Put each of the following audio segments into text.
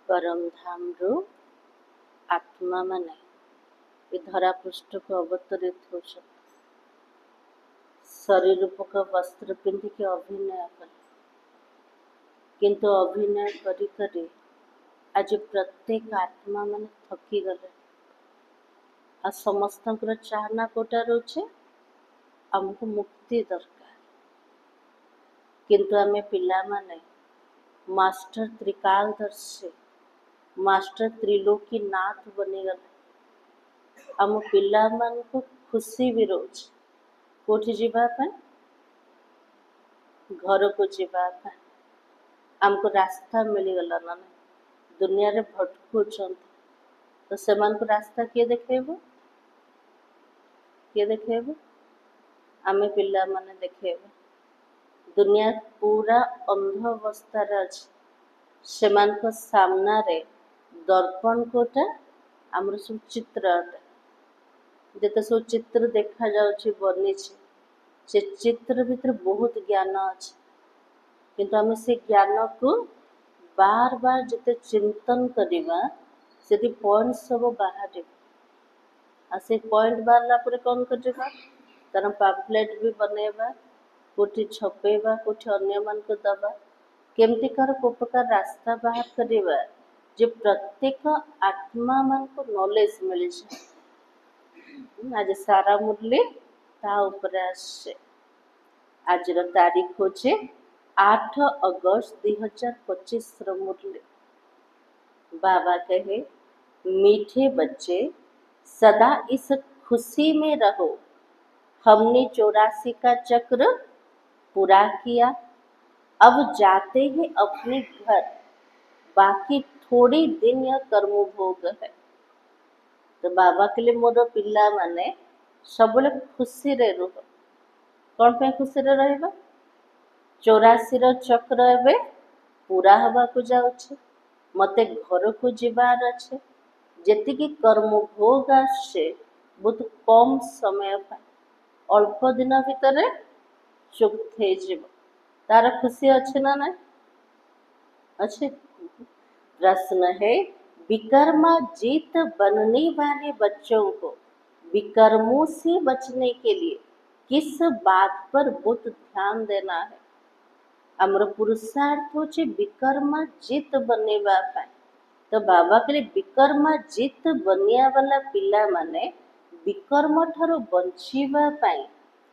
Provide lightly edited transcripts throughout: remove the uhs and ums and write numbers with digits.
परम धाम रु आत्मा माने ये धरा पृष्ठ को अवतरित हो शरीर रूपक वस्त्र पिंधिक अभिनय कले किंतु अभिनय करी करी आज प्रत्येक आत्मा माने थकी गले आ समस्त चाहना कोटा रोचे आमको मुक्ति दरकार किंतु आमे पिला माने मास्टर त्रिकालदर्शी मास्टर त्रिलोकी नाथ बनी गले आम पिला मान को खुशी भी रोच कोठी जीवा पे घर को जीवा पे आमको रास्ता मिलीगला ना दुनिया रे भटकु तो सेमान को रास्ता किए देखेबो आमे पिला माने देखेबो दुनिया पूरा अंध अवस्था अच्छे सेमान को सामना रे दर्पण कोटा आमर सब चित्र अटे जेते सब चित्र देखा जाउछि बनी से चित्र भीतर बहुत ज्ञान अच्छे किंतु आमे से ज्ञान को बार बार जिते चिंतन करिबा सेति पॉइंट सब बाहर आ से पॉइंट बाहरला पर कौन करिबा तार पैम्फलेट भी बनेबा कोठी छपेबा कोठी अन्य मान को दबा केमती कर उपकार रास्ता बाहर करिबा जे प्रत्येक आत्मा मान को नॉलेज मिले आज सारा मुरली ता ऊपर आसे आज तारीख होचे 8 अगस्त 2025 मुरली बाबा कहे मीठे बच्चे सदा इस खुशी में रहो हमने 84 का चक्र पूरा किया अब जाते हैं अपने घर बाकी थोड़ी दिन यह कर्मभोग है तो बाबा के लिए मोर पिला माने सब खुशी रे रुह कौन पे खुशी रे रहबा 84 रो चक्र एबे पूरा हवा को जाउछे मते घर को जीवार अच्छे जेतिकी कर्म भोग आसे बहुत कम समय अल्प दिन भितर चुप तार खुशी अच्छे ना ना अच्छे प्रश्न है विकर्माजीत बनने वाले बच्चों को विकर्मों से बचने के लिए किस बात पर बहुत ध्यान देना है आमर पुरुषार्थ होचे विकर्माजीत बनेबा पाए तो बाबा के लिए विकर्माजीत बनिया वाला पिला माने विकर्म ठारो बंचिबा पाए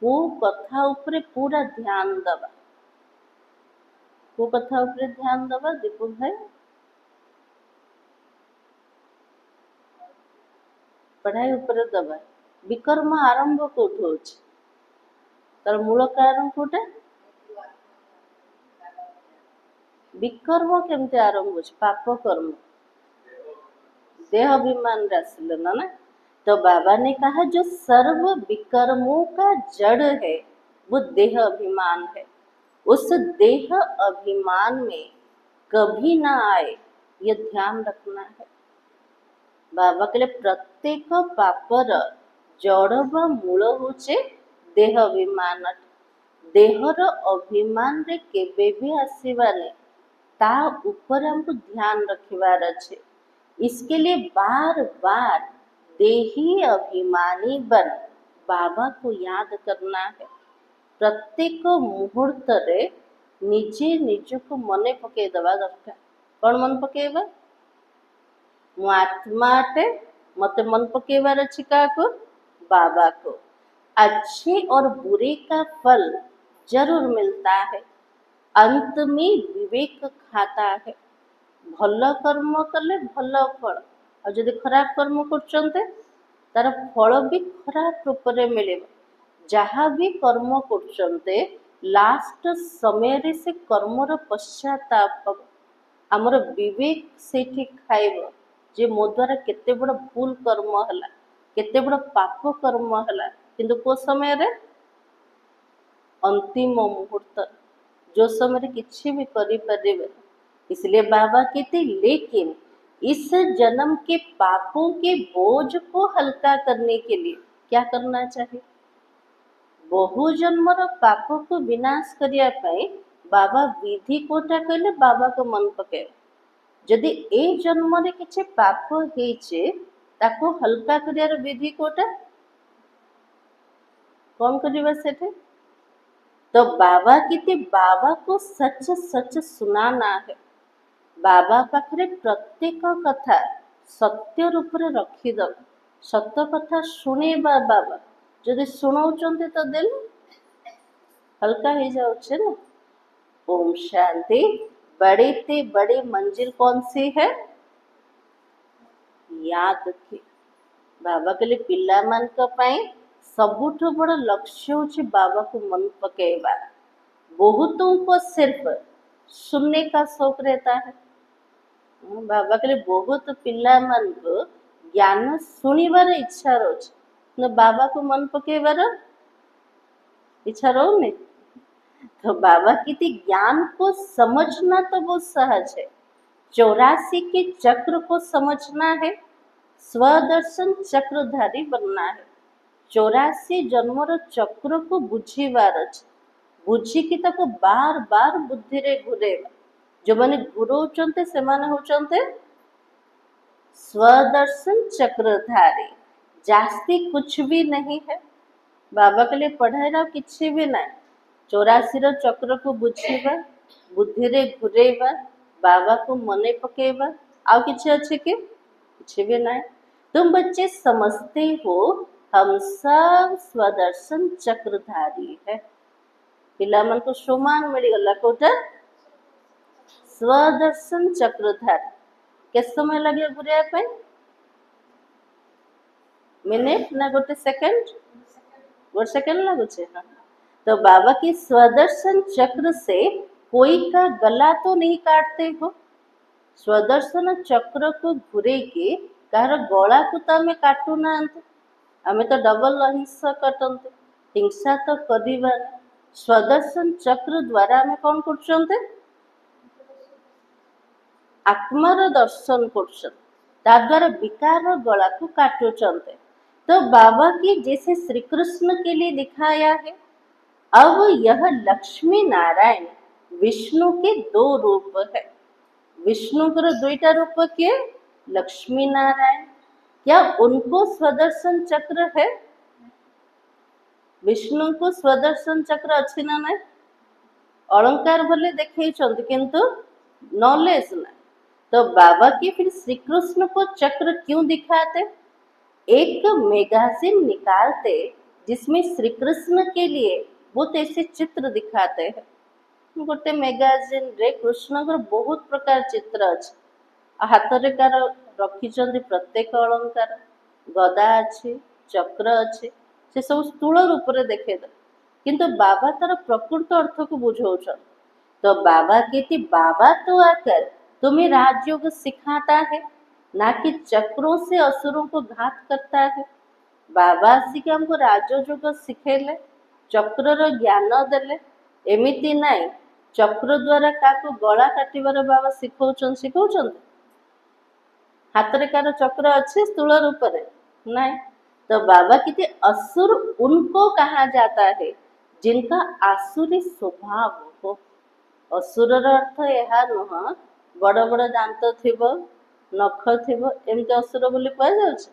को कथा उपरे पूरा ध्यान दबा को कथा उपरे ध्यान दबा दीपू भाई पढ़ाई उपरे दबा विकर्म आरंभ कोठो होचे तार मूल कारण कोटे विकर्म केमते आरंभ होचे पाप कर्म देह अभिमान रासिल ना तो बाबा ने कहा जो सर्व विकर्मों का जड़ है वो देह अभिमान है उस देह अभिमान में कभी ना आए ये ध्यान रखना है बाबा के लिए प्रत्येक पापर जड़ व मूल होचे देह अभिमान देहर अभिमान रे केबे भी आसीबाने ता ऊपर हमको ध्यान रखिबार अच्छे इसके लिए बार बार देही अभिमानी बन बाबा को याद करना है प्रत्येक मुहूर्त रे निजे निज को मने पके दबा दरकार कौन मन पकेबा मु आत्मा अटे मते मन पकेबार अछि को बाबा को अच्छे और बुरे का फल जरूर मिलता है अंत में विवेक खाता है भल कर्म कले भल फल और जदि खराब कर्म करचंते तार फल भी खराब रूप रे मिलेबा जहाँ भी कर्म करचंते लास्ट समय रे से कर्मर पश्चाताप हम आमर विवेक सेठी खाइब जे मो द्वारा केते बड़ भूल कर्म हला केते बड़ पाप कर्म हला किंतु को समय रे अंतिम मुहूर्त जो समय किसी भी करी परिबे इसलिए बाबा कहते लेकिन इस जन्म के पापों के बोझ को हल्का करने के लिए क्या करना चाहिए बहु जन्मर पाप को विनाश करिया पाए बाबा विधि कोटा कहले बाबा को मन पके जदि ए जन्म रे किछि पाप हेचे ताको हल्का करियार विधि कोटा कौन करिबा सेठे। तो बाबा किति बाबा को सच सच सुनाना है। बाबा पाखरे प्रत्येक कथा सत्य रूप रे रखिद सत कथा शुणेबा बाबा जदि शुणाउचंते तो दिल हल्का हो जाउछे ना। ओम शांति। बड़ी से बड़ी मंजिल कौन सी है? याद की। बाबा कहले पिला मान सबुठ बड़ लक्ष्य होछि बाबा को मन पकेवा। बहुतों को सिर्फ सुनने का शौक रहता है। बाबा कहले बहुत पिला मान को ज्ञान सुनिबार इच्छा रोच न बाबा को मन पकेबार इच्छा रहुने। तो बाबा की ज्ञान को समझना तो बहुत सहज है। 84 के चक्र को समझना है, स्वदर्शन चक्रधारी बनना है। 84 जन्मर चक्र को बुझीबार अछि। बुझिकी ताको बार बार बुद्धि रे घुरेबा। जो माने घुरौचंते से माने होचंते स्वदर्शन चक्रधारी। जास्ती कुछ भी नहीं है। बाबा के लिए पढ़ाईरा किछि भी नहीं। 84 रो चक्र को बुझीबा, बुद्धि रे घुरेबा, बाबा को मने पकेबा। आउ किछि अछि कि कुछ भी नहीं। तुम बच्चे समझते हो हम सब स्वदर्शन चक्रधारी है। पिला मन को समान मिलगला कोटा स्वदर्शन चक्रधारी। के समय लगे घुरिया पे? मिनिट ना गोटे सेकंड? गोटे सेकंड लगुचे। हाँ। तो बाबा की स्वदर्शन चक्र से कोई का गला तो नहीं काटते हो। स्वदर्शन चक्र को घुरे के कार गला को तो आम काटू ना। आम तो डबल हिंसा कटते हिंसा तो कर। स्वदर्शन चक्र द्वारा आम कौन कर आत्मार दर्शन कर विकार गला को काटुचंते। तो बाबा की जैसे श्री कृष्ण के लिए दिखाया है। अब यह लक्ष्मी नारायण विष्णु के 2 रूप है। विष्णु को 2टा रूप के लक्ष्मी नारायण। क्या उनको स्वदर्शन चक्र है? विष्णु को स्वदर्शन चक्र अच्छी ना नहीं। अलंकार भले देखे किंतु नॉलेज ना। तो बाबा के फिर श्री कृष्ण को चक्र क्यों दिखाते? एक मैगजीन निकालते जिसमें श्री कृष्ण के लिए बहुत ऐसे चित्र दिखाते हैं। गोटे मैगजीन रे कृष्ण को बहुत प्रकार चित्र अच्छे। हाथ रे कार रखिचंदी प्रत्येक अलंकार गदा अच्छी चक्र अच्छे से सब स्थूल रूप रे देखे किंतु बाबा तार प्रकृत अर्थ को बुझाउछन। तो बाबा कहती बाबा तो आकर तुम्हें राजयोग सिखाता है ना कि चक्रों से असुरों को घात करता है। बाबा आसिक हमको राजयोग सिखेले चक्र रो ज्ञान देले। एमिति नाई चक्र द्वारा काको गला काटिबार बाबा सिखौछन। हाथ रे कार चक्र अच्छे स्थूल रूप रे नहीं। तो बाबा कहते असुर उनको कहा जाता है जिनका आसुरी स्वभाव हो। असुर अर्थ यह नुह बड़ बड़ दांत थिबो नख थिबो एमती असुर बोली कह जाउछ।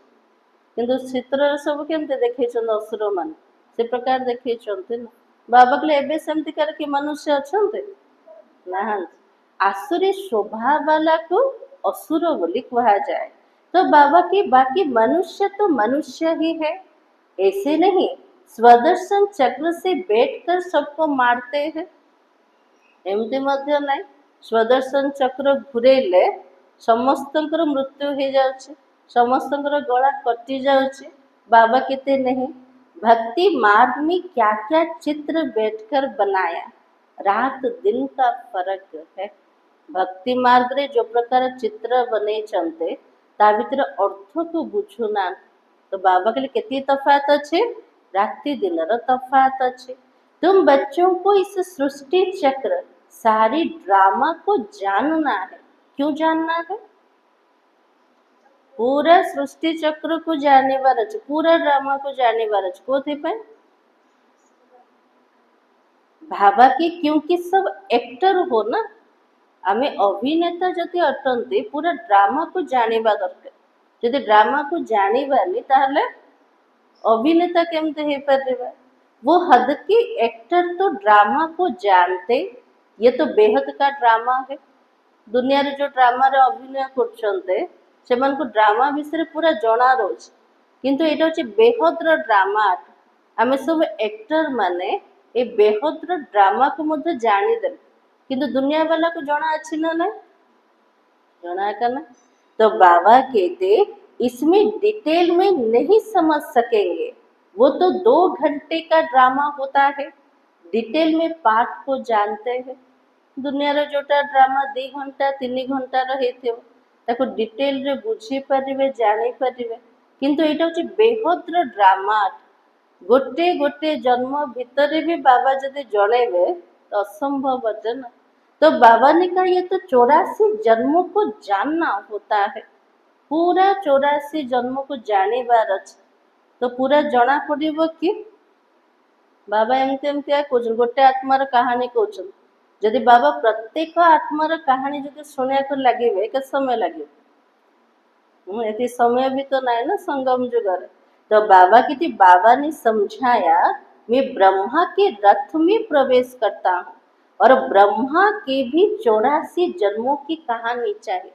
किंतु चित्र सब केमते देखैछन असुर मान से प्रकार देखैछन ना। बाबा कहले एबे सेमती कर कि मनुष्य अछंते ना। आसुरी स्वभाव वाला को असुर बोली कहा जाए। तो बाबा की बाकी मनुष्य तो मनुष्य ही है। ऐसे नहीं स्वदर्शन चक्र से बैठकर सबको मारते हैं एमती मध्य नहीं। स्वदर्शन चक्र घुरेले समस्तंकर मृत्यु हो जाउछि समस्तंकर गला कटि जाउछि। बाबा कहते नहीं भक्ति मार्ग में क्या क्या चित्र बैठकर बनाया रात दिन का फर्क है। भक्ति मार्ग रे जो प्रकार चित्र बने चलते ता भीतर अर्थ को बुझुना। तो बाबा के लिए कितनी तफात अच्छे रात्रि दिन तफात अच्छे। तुम बच्चों को इस सृष्टि चक्र सारी ड्रामा को जानना है। क्यों जानना है? पूरा सृष्टि चक्र को जानने बार पूरा ड्रामा को जानने बार कोथे पे बाबा की क्योंकि सब एक्टर हो ना। आमे अभिनेता जदि अटंती पूरा ड्रामा को जानिबा दरकार। जदि ड्रामा को जानिबानी ताहले अभिनेता केमते हे परिबा। वो हद की एक्टर तो ड्रामा को जानते, ये तो बेहद का ड्रामा है। दुनिया रे जो ड्रामा रे अभिनय करछन्ते सेमान को ड्रामा विषय पूरा जणा रोज, किंतु एटा होचे बेहदर ड्रामा। आमे सब एक्टर माने ए बेहदर ड्रामा को मध्य जानी दे, किंतु दुनिया वाला को जणा अछि ना ना जणा है का ना। तो बाबा कहते इसमें डिटेल में नहीं समझ सकेंगे, वो तो 2 घंटे का ड्रामा होता है, डिटेल में पाठ को जानते हैं। दुनिया रे जोटा ड्रामा 2 घंटा 3 घंटा रही थे ताको डिटेल रे बुझी परिवे जानी परिवे, किंतु एटा होची बेहदर ड्रामा। गोटे गोटे जन्म भितर भी बाबा जदि जणेबे तो असंभव है ना। तो बाबा ने कहा ये तो 84 जन्मों को जानना होता है, पूरा 84 जन्मों को जाने बार अच्छे तो पूरा जना पड़िबो कि बाबा एमती एमती गोटे आत्मार कहानी कहते। जदि बाबा प्रत्येक आत्मार कहानी जदि शुणा को लगे के समय लगे, ये समय भी तो नहीं ना संगम जुगर। तो बाबा की बाबा ने समझाया मैं ब्रह्मा के रथ में प्रवेश करता हूँ और ब्रह्मा के भी 84 जन्मों की कहानी चाहिए।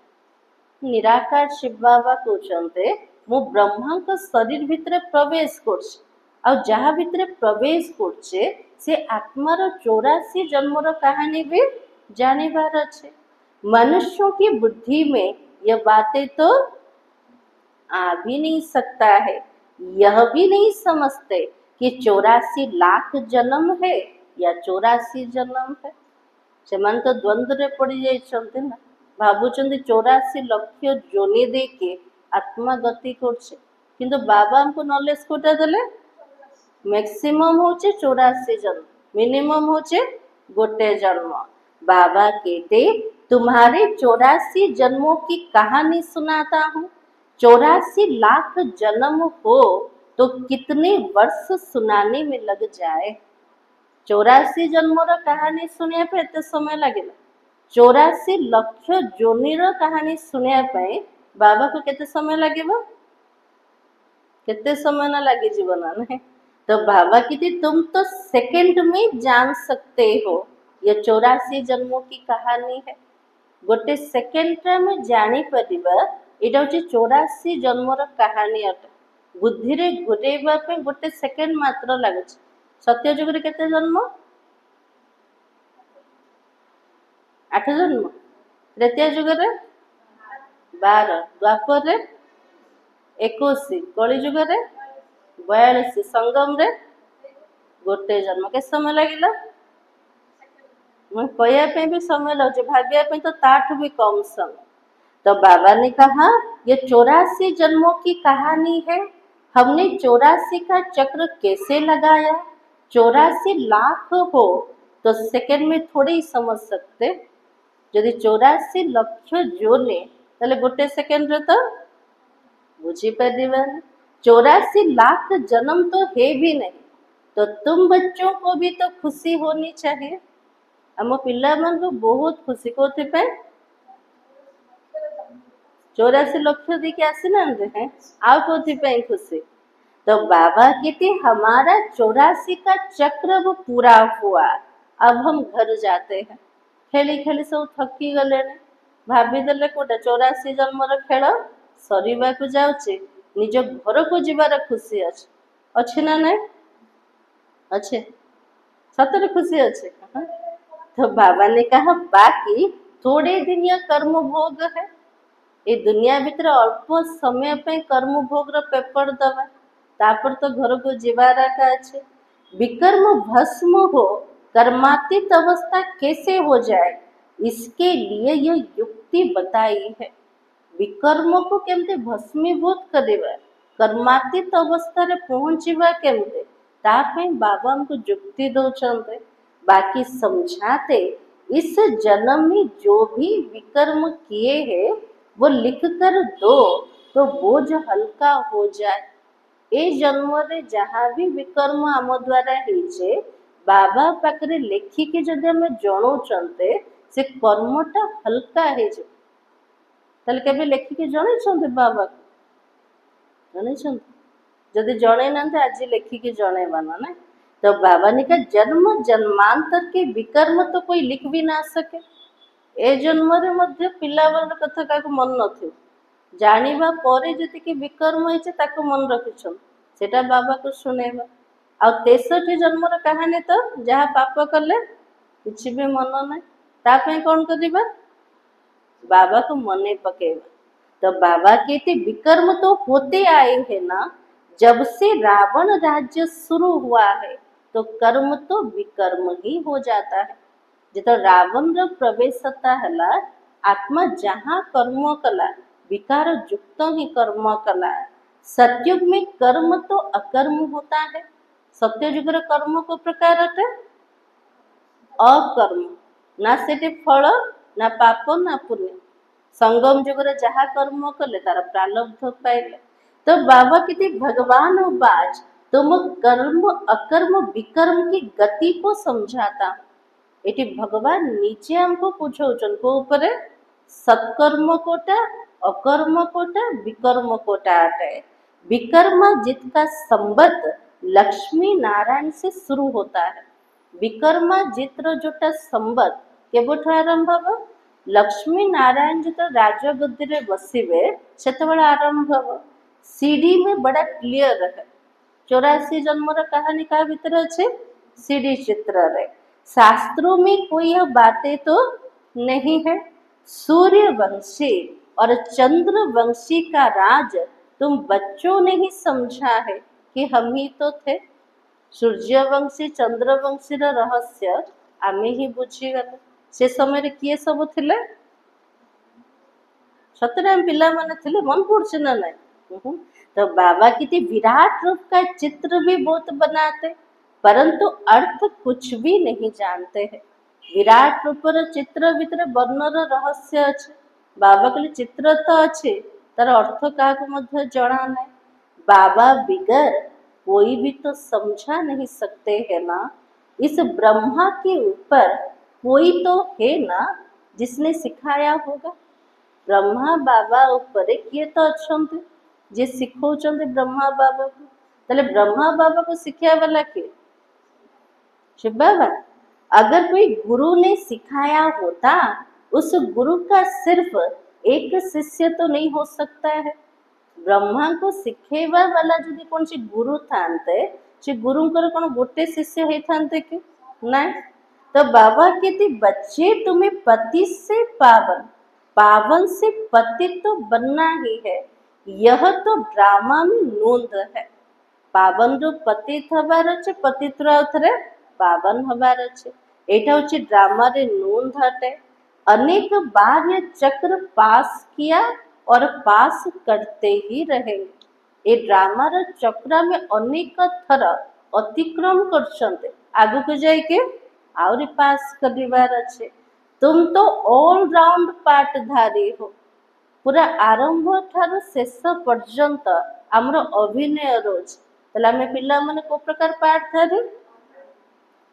निराकार शिव बाबा कहते मु ब्रह्मा का शरीर भितर प्रवेश करछे और जहाँ भितर प्रवेश करछे से आत्मार 84 जन्मर कहानी भी जानिबार अच्छे। मनुष्यों की बुद्धि में यह बातें तो आ भी नहीं सकता है, यह भी नहीं समझते कि 84 लाख जन्म है या 84 जन्म है। सेमान तो द्वंद्व रे पड़ी जाइछन्ते ना, भाबुचंदी 84 लक्ष जोनि देके आत्मा गति करछे, किंतु बाबा हमको नॉलेज कोटा देले मैक्सिमम होचे 84 जन्म, मिनिमम होचे गोटे जन्म। बाबा कहते तुम्हारे 84 जन्मों की कहानी सुनाता हूँ। 84 लाख जन्म हो तो कितने वर्ष सुनाने में लग जाए। 84 जन्मर कहानी सुनिया पे एते समय लगे। 84 लक्ष जोनिर कहानी सुनिया पे बाबा को केते समय लगे, केते समय ना लगे जीवन में। तो बाबा की तुम तो सेकंड में जान सकते हो, ये 84 जन्मों की कहानी है। गोटे सेकेंड में जानी परिबा एटा होची 84 जन्मर कहानी अटे। बुद्धि रे घुरेबा पे गोटे सेकेंड मात्र लागे। सत्य जुग रे केते जन्म 8 जन्म, त्रेतीय जुग रे 12, द्वापर रे 21, कली जुग रे 42, संगम रे गोटे जन्म। के समय लगिला कहया भी समय लगे, भाविया तो ताठ भी कम समय। तो बाबा ने कहा ये 84 जन्मों की कहानी है। हमने 84 का चक्र कैसे लगाया। 84 लाख हो तो सेकंड में थोड़े ही समझ सकते। यदि 84 लक्ष जोने ताले गोटे सेकंड रे तो बुझी पारिबा। 84 लाख जन्म तो है भी नहीं, तो तुम बच्चों को भी तो खुशी होनी चाहिए। आम पिला मन को बहुत खुशी को 84 लक्ष देके आसीना हैं आउ कौन खुशी। तो बाबा कहते हमारा 84 का चक्र वो पूरा हुआ, अब हम घर जाते हैं। खेली खेली सब थकी गले, भाभी देले कोटा 84 जन्मर खेल सरीबा को जाउचे, निज घर को जीवार खुशी अच्छे अच्छे ना नहीं अच्छे, सतरे खुशी अच्छे। तो बाबा ने कहा बाकी थोड़े दिन यह कर्म भोग है, ये दुनिया भीतर अल्प समय पे कर्म भोग रो पेपर दबा, तापर तो घर को जीवार का अच्छे। विकर्म भस्म हो कर्मातीत अवस्था कैसे हो जाए, इसके लिए यह युक्ति बताई है। विकर्म को केमते भस्मीभूत करेबा, कर्मातीत अवस्था रे पहुंचीबा केमते, तापे बाबा हमको युक्ति दौचंते। बाकी समझाते इस जन्म में जो भी विकर्म किए हैं वो लिख कर दो तो बोझ हल्का हो जाए। ए जन्म रे जहाँ भी विकर्म आम द्वारा होइछे बाबा पाखरे लेखिके जदि आमे जणौचंते से कर्मटा हल्का है जो ताले केबे लेखिके जणैछन्ते बाबा जणैछन्ते जदि जणै नांते आज लेखिके जणैबाना ना तो बाबा ने का जन्म जन्मांतर के विकर्म तो कोई लिख भी ना सके ए जन्म रे मध्य पिला बेलर कथा काको मन नथिव जानिबा परे जतिके विकर्म होइछे ताको मन रखिछन सेटा बाबा को सुनेबा आ 63 जन्मर कहानी तो जहाँ पाप कले किसी भी मन ना तापे कौन करिबा बाबा को मने पकेबा तो बाबा कहते विकर्म तो होते आए हैं ना जब से रावण राज्य शुरू हुआ है तो कर्म तो विकर्म ही हो जाता है जितो रावण रो प्रवेश हला आत्मा जहाँ कर्म कला विकार युक्त ही कर्म कला सतयुग में कर्म तो अकर्म होता है सत्ययुग रो कर्म को प्रकार अटे अकर्म ना सेटे फल ना पाप ना पुण्य संगम जुगरे जहाँ कर्म कले तार प्रारब्ध पाइले तो बाबा कहते भगवान और बाज तुम कर्म अकर्म विकर्म की गति को समझाता एटी भगवान नीचे हमको पूछौचन को ऊपर सत्कर्म कोटा अकर्म कोटा विकर्म कोटा अटे विकर्म जितका संबंध लक्ष्मी नारायण से शुरू होता है विकर्मा जित्र जोटा संबंध केबठ आरंभ हब लक्ष्मी नारायण जो राजगद्दी रे बसिबे सेतबेले आरंभ हब सीडी में बड़ा क्लियर है 84 जन्मर कहानी का भीतर अच्छे सीडी चित्र रे शास्त्रों में कोई यह बातें तो नहीं है सूर्यवंशी और चंद्रवंशी का राज तुम बच्चों ने ही समझा है कि हम ही तो थे सूर्यवंशी चंद्रवंशी रहस्य आमे ही बुझीगले से समय रे किए सब थिले सतराम पिला माने थिले मन पड़छे ना नहीं तो बाबा की विराट रूप का चित्र भी बहुत बनाते परंतु अर्थ कुछ भी नहीं जानते हैं विराट रूप चित्र भीतर वर्णर रहस्य अच्छे बाबा के चित्र तो अच्छे तार अर्थ क्या जना ना बाबा बिगर कोई भी तो समझा नहीं सकते है ना इस ब्रह्मा के ऊपर कोई तो है ना जिसने सिखाया होगा ब्रह्मा बाबा ऊपर किए तो अच्छे जे सिखौचंदे ब्रह्मा बाबा को तले ब्रह्मा बाबा को सिखाया वाला के शिव बाबा अगर कोई गुरु ने सिखाया होता उस गुरु का सिर्फ एक शिष्य तो नहीं हो सकता है ब्रह्मा को सिखेवा वाला जदि कौन सी गुरु थांते से गुरुंकर कौन गोटे शिष्य है थांते के ना तो बाबा कहते बच्चे तुम्हें पति से पावन पावन से पति तो बनना ही है यह तो ड्रामा में नोंद है पावन जो पतित हबार अच्छे पतित रे पावन हबार अच्छे एटा होची ड्रामा रे नोंद हटे अनेक बार ये चक्र पास किया और पास करते ही रहेंगे ये ड्रामा रे चक्र में अनेक थर अतिक्रम करछन्ते आगु को जाई के आउरी पास करिवार अच्छे तुम तो ऑल राउंड पार्टधारी हो पूरा आरंभ ठार शेष पर्यंत आमर अभिनय रोज तले आमे पिला माने को प्रकार पार्टधारी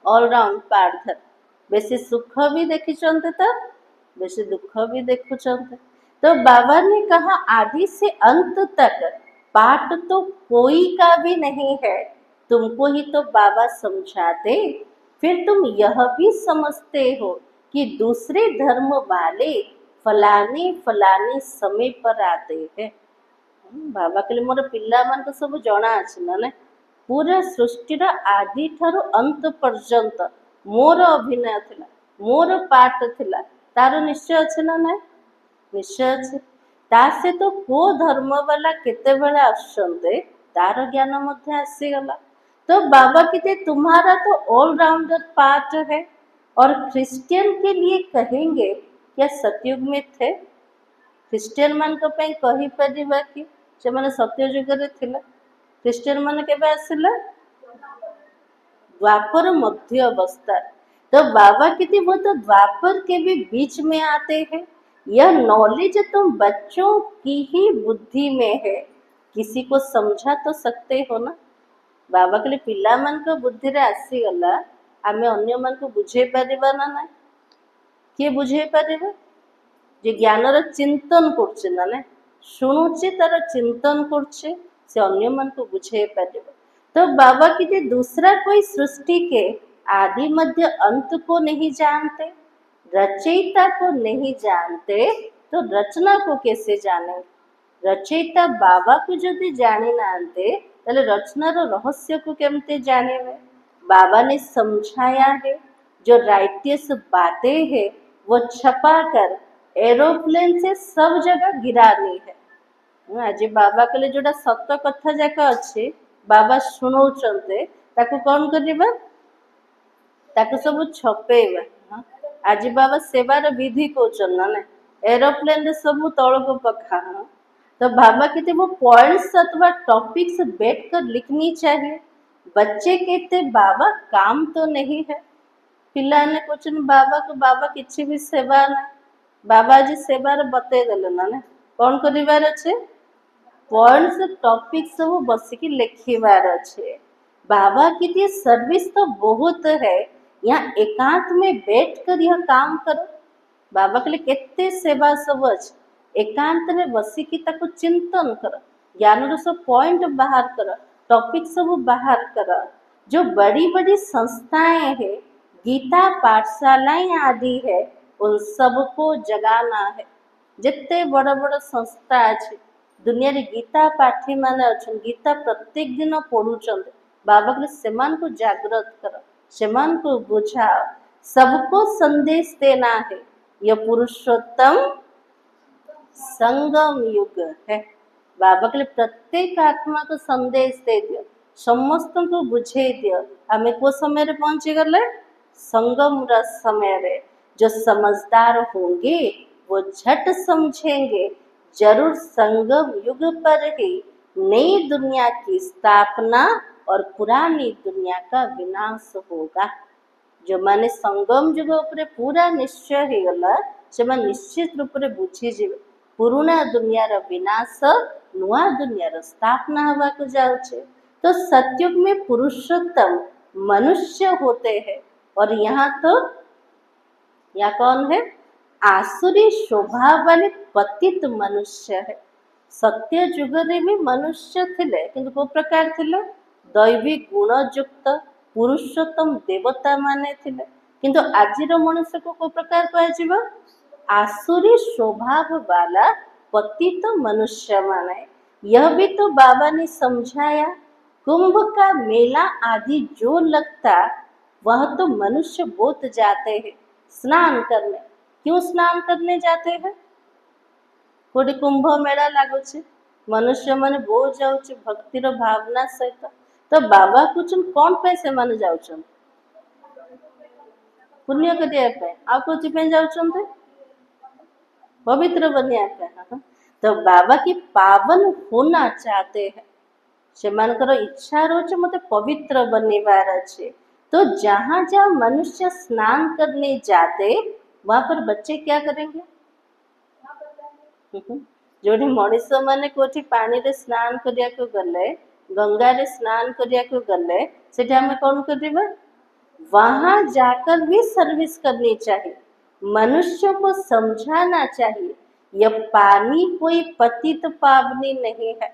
ऑलराउंड पार्टधारी बेसी सुख भी देखिचंते तो बेसी दुख भी देखुचंते तो बाबा ने कहा आदि से अंत तक पाठ तो कोई का भी नहीं है तुमको ही तो बाबा समझाते फिर तुम यह भी समझते हो कि दूसरे धर्म वाले फलाने फलाने समय पर आते हैं बाबा कहले मोर पिला मान सब जना अछि ना पूरा सृष्टि आदि ठार अंत पर्यंत मोर अभिनय थिला मोर पाठ थिला तार निश्चय अच्छे ना ना निश्चय अच्छे ता से तो को धर्म वाला केते बेला आसुचंते तार ज्ञान मध्य आसीगला तो बाबा कहते तुम्हारा तो ऑलराउंडर पार्ट है और क्रिश्चियन के लिए कहेंगे क्या सतयुग में थे क्रिश्चियन मान को पे कहि परिबा कि से माने सत्ययुग रे थिला क्रिश्चियन मान केबे आसिला द्वापर मध्य अवस्था तो बाबा कहते वो तो द्वापर के भी बीच में आते हैं यह नॉलेज तुम बच्चों की ही बुद्धि में है किसी को समझा तो सकते हो ना बाबा कहले पिला मान को बुद्धि रे आसी गला आमे अन्य मान को बुझे परिबा ना ना किए बुझे पारे जे ज्ञानर चिंतन करछे ना शुणुचे तार चिंतन करछे से अन्य मन को बुझे पारे। तो बाबा की दूसरा कोई सृष्टि के आदि मध्य अंत को नहीं जानते, रचयिता को नहीं जानते, तो रचना को कैसे जाने? रचयिता बाबा को जदि जानी नांते ताले रचनार रहस्य को केमते जानेबे? बाबा ने समझाया है, जो राइटियस बातें है वो छपा कर एरोप्लेन से सब जगह गिरानी है। आज बाबा कहले जोटा सत कथा जाक अच्छे बाबा शुणौचंते ताको कौन करिबा? ताको सब छपेबा। आज बाबा सेवार विधि कहउछन ना एरोप्लेन रे सब तळको पखा। तो बाबा कहते वो पॉइंट्स अथवा टॉपिक्स बैठ कर लिखनी चाहिए। बच्चे कहते बाबा काम तो नहीं है। पिला ने क्वेश्चन बाबा को बाबा किसी भी सेवा ना बाबा जी सेवार बते देले ना कौन करिवार अच्छे पॉइंट्स टॉपिक सब बसिकी लिखिबार अच्छे। बाबा की सर्विस तो बहुत है, यहाँ एकांत में बैठ कर यह काम करो। बाबा के लिए केते सेवा सब अच्छे एकांत में बसिकी ताको चिंतन कर ज्ञान सब पॉइंट बाहर कर टॉपिक सब बाहर कर। जो बड़ी बड़ी संस्थाएं है गीता पाठशालाएं आदि है उन सबको जगाना है। जितने बड़ बड़ संस्था अच्छे दुनिया रे गीता पाठी माने अच्छन गीता प्रत्येक दिन पढ़ुचंद बाबा के सेमान को जागृत कर सेमान को बुझाओ सबको संदेश देना है। यह पुरुषोत्तम संगम युग है। बाबा के लिए प्रत्येक आत्मा को संदेश दे दियो समस्त को बुझे दियो। आमे को समय रे पहुंची गले संगम रस समय रे। जो समझदार होंगे वो झट समझेंगे जरूर संगम युग पर ही नई दुनिया की स्थापना और पुरानी दुनिया का विनाश होगा। जो माने संगम युग उपरे पूरा निश्चय हो गला से मैं निश्चित रूप से बुझी जीवे पुराना दुनिया रा विनाश नुआ दुनिया रा स्थापना हवा को जाउछे। तो सतयुग में पुरुषोत्तम मनुष्य होते हैं और यहाँ तो या कौन है आसुरी स्वभाव वाले पतित मनुष्य है। सत्य युग रे भी मनुष्य थिले किंतु को प्रकार थिले दैवी गुणयुक्त पुरुषोत्तम देवता माने थिले किंतु आजिर मनुष्य को प्रकार कह आसुरी स्वभाव वाला पतित मनुष्य माने। यह भी तो बाबा ने समझाया। कुंभ का मेला आदि जो लगता वह तो मनुष्य बहुत जाते हैं स्नान करने। क्यों स्नान करने जाते हैं? कोटी कुंभ मेला लागुचे मनुष्य माने बहुत जाउचे भक्तिर भावना सहित। तो बाबा कुछ कौन पैसे माने जाउछन पुण्य करिया पे आ कुछ पे जाउछन पवित्र बनिया पे। तो बाबा की पावन होना चाहते हैं से मानकर इच्छा रोचे मते पवित्र बनिवार अच्छे। तो जहाँ जहाँ मनुष्य स्नान करने जाते वहां पर बच्चे क्या करेंगे? जोड़ी मनीष माने कोठी पानी रे स्नान करिया को गले गंगा रे स्नान करिया को गले सेठा में कौन करिबा वहां जाकर भी सर्विस करनी चाहिए। मनुष्य को समझाना चाहिए यह पानी कोई पतित पावनी नहीं है।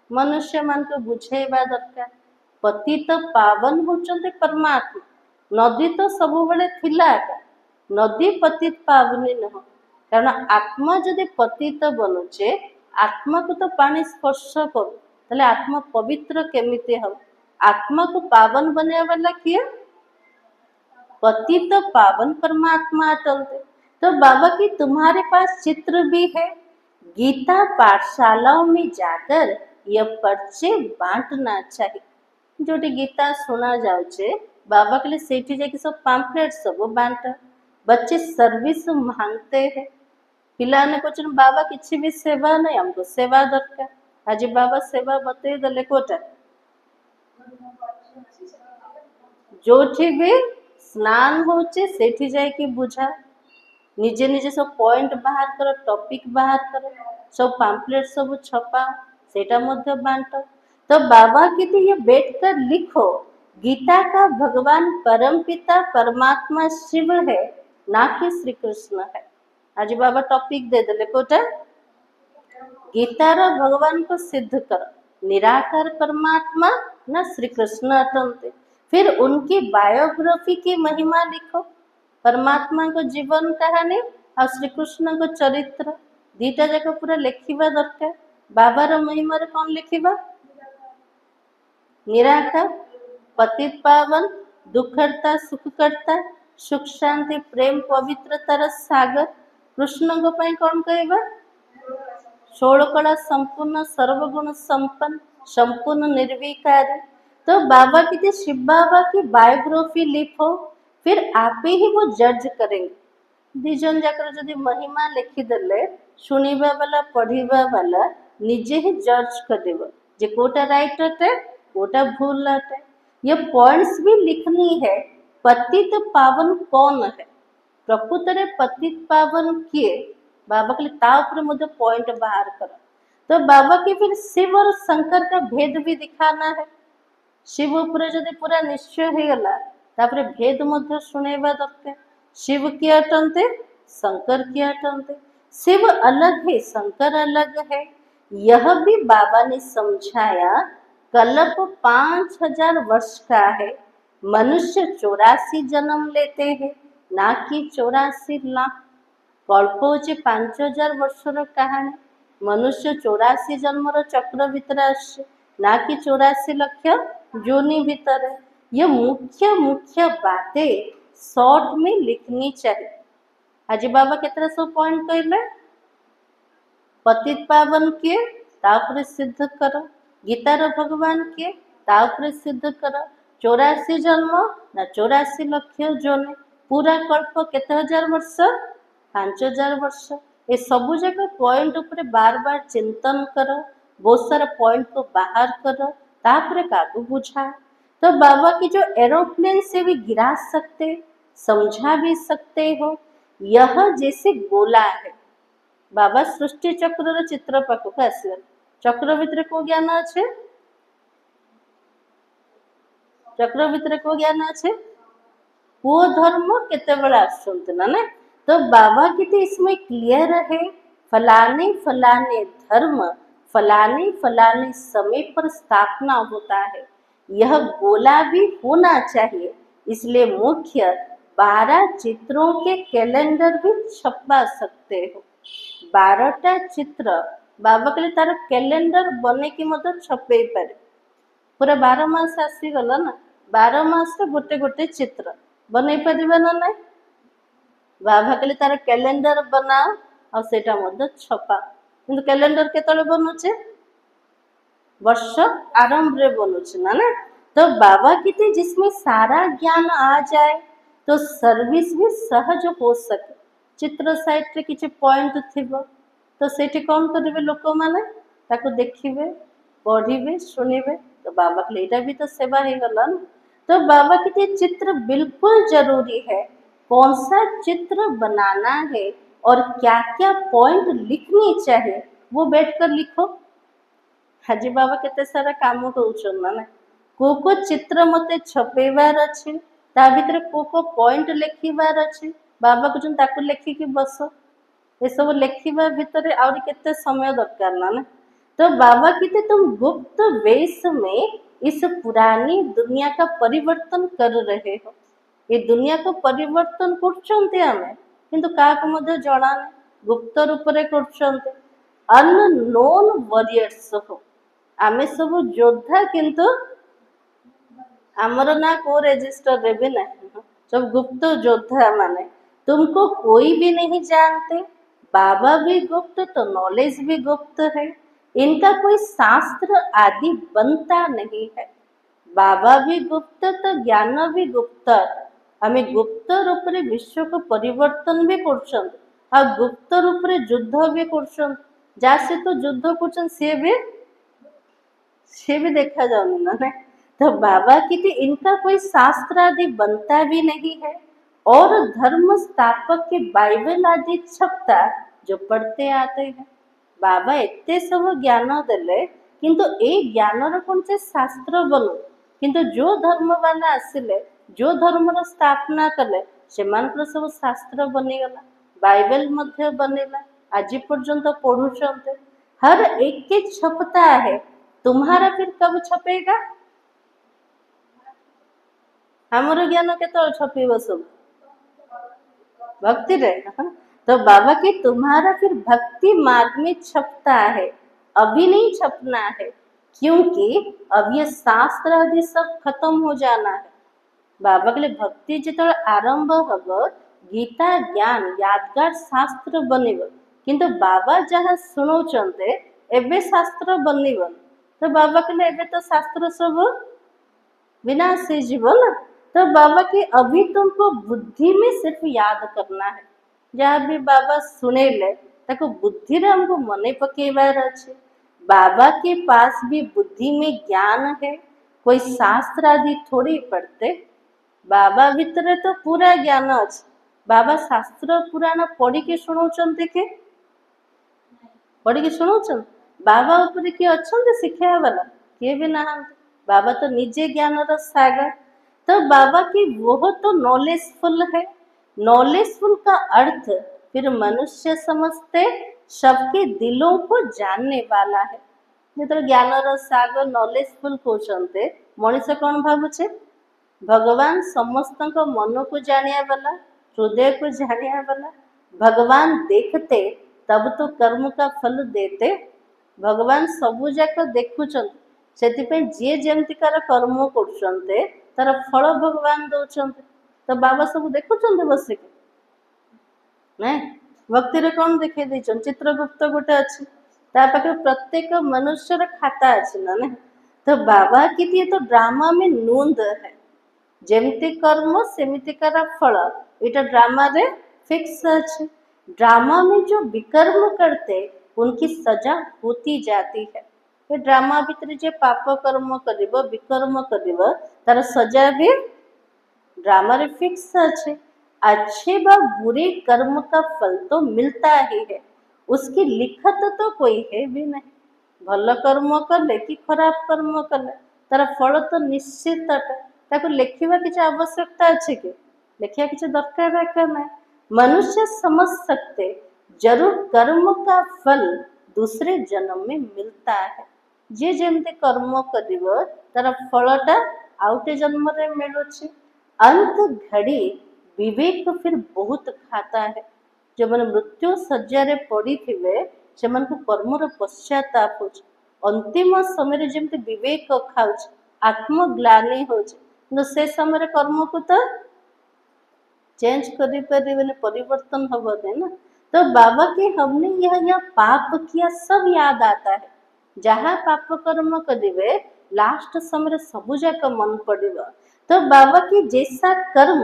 मनुष्य मन को बुझेबा दरकार पतित पावन होचंते परमात्मा। नदी तो सब बेले थिला नदी पतित पावनी न कारण आत्मा जदि पतित बनुचे आत्मा को तो पानी स्पर्श करू ताले आत्मा पवित्र केमिति हम? आत्मा को पावन बने वाला किए पतित पावन परमात्मा चलते। तो बाबा की तुम्हारे पास चित्र भी है। गीता पाठशालाओं में जाकर यह पर्चे बांटना चाहिए। जोटी गीता सुना जाउचे बाबा के लिए सेठी जाके सब पैम्फलेट सब बांटा। बच्चे सर्विस मांगते हैं। पिला ने कुछ बाबा किसी भी सेवा नहीं हमको सेवा दरकार। आज बाबा सेवा बते दले कोटा जोठी भी स्नान होचे सेठी जाए कि बुझा निजे निजे सब पॉइंट बाहर करो टॉपिक बाहर करो सब पैम्फलेट सब छपा सेटा मध्य बांटो। तो बाबा की तो ये बैठकर लिखो गीता का भगवान परम पिता परमात्मा शिव है ना कि श्री कृष्ण है। आज बाबा टॉपिक दे देले कोटा गीतार भगवान को सिद्ध कर निराकार परमात्मा ना श्री कृष्ण अटंते। फिर उनकी बायोग्राफी की महिमा लिखो, परमात्मा को जीवन कहानी और श्री कृष्ण को चरित्र दीटा जाक पूरा लिखा दरकार। बाबार महिमार कौन लिखा? निराकार, पतित पावन, दुखकर्ता सुखकर्ता, सुख शांति प्रेम पवित्रतार सागर। कृष्ण को पाई कौन कहबा? 16 कला संपूर्ण सर्वगुण संपन्न संपूर्ण निर्विकार। तो बाबा की शिव बाबा की बायोग्राफी लिखो, फिर आप ही वो जज करेंगे। दिजन जाकर जदि महिमा लिखिदेले शुणिबा वाला पढ़िबा वाला निजे ही जज कर जे कोटा राइट अटे कोटा भूल अटे। ये पॉइंट्स भी लिखनी है। पतित पावन कौन है? प्रकृत पतित पावन किए? बाबा के लिए पॉइंट बाहर करो। तो बाबा की फिर शिव और शंकर का भेद भी दिखाना है। शिव उपर जदि पूरा निश्चय हो गला तापरे भेद मध्य शुणेबा दरकार। शिव किए अटंते, शंकर किए अटंते। शिव अलग है, शंकर अलग है। यह भी बाबा ने समझाया। कल्प 5000 वर्ष का है। मनुष्य 84 जन्म लेते हैं, ना कि 84 लाख। कल्प होचे 5000 वर्षर कहानी। मनुष्य 84 जन्मर चक्र भितर आसे, ना कि 84 लक्ष जोनि भितर। ये मुख्य मुख्य बातें शॉर्ट में लिखनी चाहिए। आज बाबा केतरा सब पॉइंट कहले? पतित पावन के तापरे सिद्ध कर, गीतार भगवान के तापरे सिद्ध कर। 84 जन्म ना 84 लक्ष जोनि। पूरा कल्प केते हजार वर्ष? 5000 वर्ष। ये सबू जगह पॉइंट ऊपर बार बार चिंतन कर, बहुत सारा पॉइंट को बाहर कर, तापरे काकू बुझा। तो बाबा की जो एरोप्लेन से भी गिरा सकते, समझा भी सकते हो। यह जैसे गोला है। बाबा सृष्टि चक्र चित्र पाखक आसिले। चक्र भितर को ज्ञान अच्छे? चक्र भितर को ज्ञान अच्छे? पुओ धर्म केते बड़े आसुंत ना ना। तो बाबा की तो इसमें क्लियर है। फलाने फलाने धर्म फलाने फलाने समय पर स्थापना होता है। यह गोला भी होना चाहिए। इसलिए मुख्य 12 चित्रों के कैलेंडर भी छपवा सकते हो। 12टा चित्र बाबा के लिए तार कैलेंडर बने की मदद छपे पारे। पूरा 12 मास आसीगला ना, 12 मास गोटे गोटे चित्र बन पारे ना ना। बाबा के लिए तार कैलेंडर बनाओ और सेटा मध्य छपा। किंतु कैलेंडर केतले बनुचे? वर्ष आरंभ रे बनुचे ना ना। तो बाबा की थी जिसमें सारा ज्ञान आ जाए तो सर्विस भी सहज हो सके। चित्र साइट रे किछि पॉइंट थिबो तो सेठी कौन करिवे? लोक माने ताको देखिबे, पढ़िबे, सुनिबे। तो बाबा के लिए एटा भी तो सेवा ही गला ना। तो बाबा की थी चित्र बिल्कुल जरूरी है। कौन सा चित्र बनाना है और क्या क्या पॉइंट लिखनी चाहिए वो बैठकर लिखो। हाजी बाबा केते सारा काम करूछन ना। को चित्र मते छपेबार अछि, ता भितर को पॉइंट लिखिबार अछि। बाबा को जन ताको लिखिकी बस। ये सब लिखिबा भितर आउरी केते समय दरकार ना। तो बाबा कहते तुम गुप्त वेश में इस पुरानी दुनिया का परिवर्तन कर रहे हो। ये दुनिया को परिवर्तन करछन्ते हमें, किंतु काको मध्य जणा नै। गुप्त रूप रे करछन्ते। अननोन वॉरियर्स हो। आमे सब योद्धा, किंतु आमर ना को रजिस्टर रे भी नहीं। सब गुप्त योद्धा माने। तुमको कोई भी नहीं जानते। बाबा भी गुप्त तो नॉलेज भी गुप्त है। इनका कोई शास्त्र आदि बनता नहीं है। बाबा भी गुप्त तो ज्ञान भी गुप्त। हमें गुप्त रूप रे विश्व को परिवर्तन भी करछन और गुप्त रूप रे युद्ध भी करछन। जासे तो युद्ध करछन से भी देखा जाऊनी ना। तो बाबा की थी इनका कोई शास्त्र आदि बनता भी नहीं है और धर्म स्थापक के बाइबल आदि छपता जो पढ़ते आते हैं। बाबा एते सब ज्ञान देले, किंतु ए ज्ञान कौन से शास्त्र बनू। किंतु जो धर्म वाला आसिले, जो धर्म स्थापना कले सेमानकर सब शास्त्र बनीगला बाइबल मध्य बनेला आज पर्यंत पढ़ुचंते हर एक के छपता है तुम्हारा फिर कब छपेगा हमर ज्ञान के छपेब सब भक्ति रहे तो बाबा की तुम्हारा फिर भक्ति मार्ग में छपता है अभी नहीं छपना है क्योंकि अब ये शास्त्र आदि सब खत्म हो जाना है बाबा के लिए भक्ति जो आरंभ हम गीता ज्ञान यादगार शास्त्र बनिब किंतु बाबा जहाँ शुणाउचंते एबे शास्त्र बनिबन तो बाबा के लिए एबे तो शास्त्र सब विनाश हो जीवन ना तो बाबा की अभी तुमको बुद्धि में सिर्फ याद करना है जहाँ भी बाबा सुने ले ताको बुद्धि रे हमको मने पकेबार अच्छे बाबा के पास भी बुद्धि में ज्ञान है कोई शास्त्र आदि थोड़ी पढ़ते बाबा भीतर तो पूरा ज्ञान अच्छे बाबा शास्त्र पुराण पढ़ी के शुणाउचंते के पढ़ी के शुणाउचंते बाबा ऊपर किए अच्छे शिक्षा वाला किए भी ना बाबा तो निजे ज्ञान सागर तो बाबा की वो तो नॉलेजफुल है नॉलेजफुल का अर्थ फिर मनुष्य समझते सबके दिलों को जानने वाला है जो ज्ञान सागर नॉलेजफुल कहते मनीष कौन भावुचे भगवान समस्त मन को जानिया वाला हृदय को जानिया वाला भगवान देखते तब तो कर्म का फल देते भगवान सबू जाक देखुं से जी जमतिकार कर्म कर तार फल भगवान दौरान तो बाबा सब देखुं बसिक ना भक्ति रे कौन देखे दीचन चित्रगुप्त गोटे अच्छी पाखे प्रत्येक मनुष्य खाता अच्छी ना ना तो बाबा की तो ड्रामा में नूंद है जेमती कर्म सेमितिकार फल ये ड्रामा रे फिक्स अच्छे ड्रामा में जो विकर्म करते उनकी सजा होती जाती है ये ड्रामा भीतर जे पाप कर्म करिब विकर्म करिब तार सजा भी ड्रामा रे फिक्स अच्छे अच्छे व बुरे कर्म का फल तो मिलता ही है उसकी लिखत तो कोई है भी नहीं भल कर्म कले कि खराब कर्म कले तार फल तो निश्चित ताको लिखा किसी आवश्यकता अच्छे कि लिखा किसी दरकार ना मनुष्य समझ सकते जरूर कर्म का फल दूसरे जन्म में मिलता है जे जमते कर्म करिब तार फलटा आउटे जन्म रे मिलुछि अंत घड़ी विवेक फिर बहुत खाता है जो मैंने मृत्यु सज्जा रे पड़ी थिबे से कर्मर पश्चाताप हो अंतिम समय जमते विवेक खाऊ आत्मग्लानि हो से समय कर्म को तो चेंज कर परिवर्तन हबने ना तो बाबा के हमने यह पाप किया सब याद आता है जहाँ पाप कर्म करेंगे लास्ट समय सबू जाक मन पड़ेगा तो बाबा की जैसा कर्म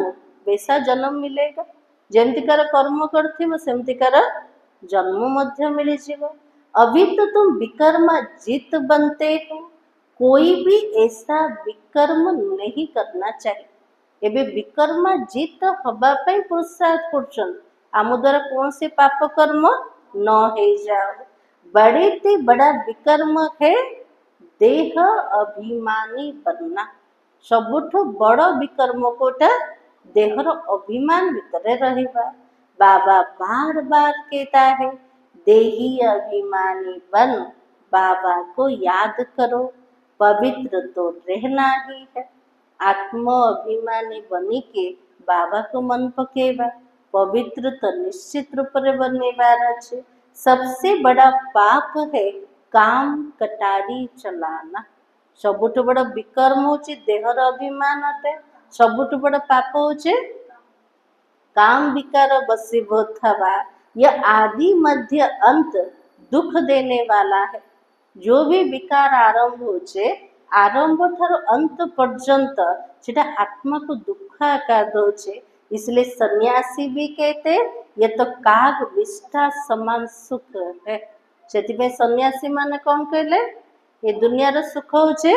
वैसा जन्म मिलेगा जमतिकार कर्म करमतिकार जन्म मध्य मिल जाएगा अभी तो तुम विकर्मा जीत बनते हो कोई भी ऐसा विकर्म नहीं करना चाहिए एबे विकर्मा जीत हवापाई प्रोत्साहित कर आम द्वारा कौन से पाप कर्म न हो जाओ बड़े ते बड़ा विकर्म है देह अभिमानी बनना सबुठ बड़ विकर्म कोटा देहर अभिमान भितर रहिबा बाबा बार बार कहता है देही अभिमानी बन बाबा को याद करो पवित्र तो रहना ही है आत्म अभिमानी बनी के बाबा को मन पकेबा पवित्र तो निश्चित रूप से बनेबार अच्छे सबसे बड़ा पाप है काम कटारी चलाना सबुठ बड़ विकर्म होचे देहर अभिमान अटे सबुठ बड़ पाप होचे काम विकार बसीभूत हवा यह आदि मध्य अंत दुख देने वाला है जो भी विकार आरंभ होचे आरंभ ठार अंत पर्यंत सेटा आत्मा को दुख आकार दौचे इसलिए सन्यासी भी कहते ये तो काग विष्ठा समान सुख है से सन्यासी माने कौन कहले ये दुनिया रो सुख होचे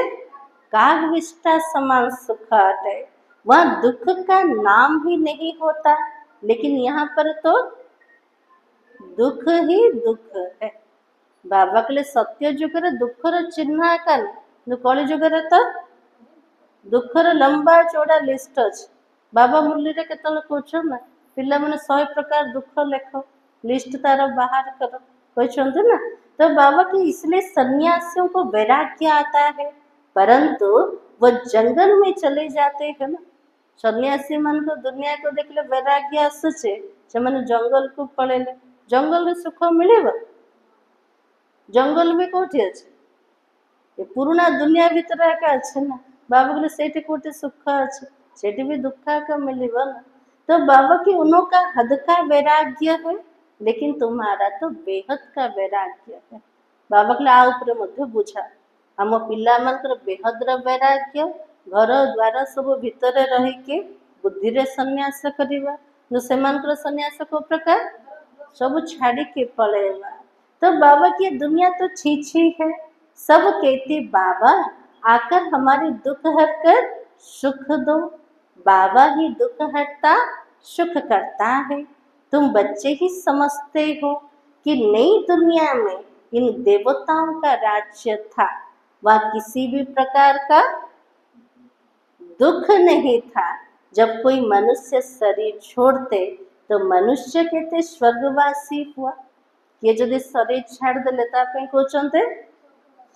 काग विष्ठा समान सुख अटे वहाँ दुख का नाम ही नहीं होता लेकिन यहाँ पर तो दुख ही दुख है बाबा के लिए सत्य जुगर दुखर चिन्ह कल कली जुगर तो दुखर लंबा चौड़ा लिस्ट अच्छे बाबा मुरली रे केतले कहछन ना पिला माने 100 प्रकार दुख लेख लिस्ट तार बाहर कर कहछन ना। तो बाबा की इसलिए सन्यासियों को वैराग्य आता है, परंतु वो जंगल में चले जाते हैं ना। सन्यासी मन को दुनिया को देखले वैराग्य आसुचे से माने जंगल को पळेले, जंगल रे सुख मिलेबा? जंगल में कोठी अछि? ये पुराना दुनिया भीतर एका अच्छे ना। बाबा बोले सेठी कोठी सुख अच्छे, सेठी भी दुख का मिलेगा ना। तो बाबा की उन्हों का हद का वैराग्य है, लेकिन तुम्हारा तो बेहद का वैराग्य है। बाबा के आ ऊपर मध्य बुझा आम पिला मानकर बेहदर वैराग्य घर द्वार सब भितर रही के बुद्धि रे सन्यास करिवा जो सेमानकर सन्यास को प्रकार सब छाड़ी के पळेवा। तो बाबा की दुनिया तो छी छी है। सब कहते बाबा आकर हमारे दुख हर कर सुख दो। बाबा ही दुख हरता सुख करता है। तुम बच्चे ही समझते हो कि नई दुनिया में इन देवताओं का राज्य था, वह किसी भी प्रकार का दुख नहीं था। जब कोई मनुष्य शरीर छोड़ते तो मनुष्य कहते स्वर्गवासी हुआ। ये जदि शरीर छाड़ देले ता पे कहते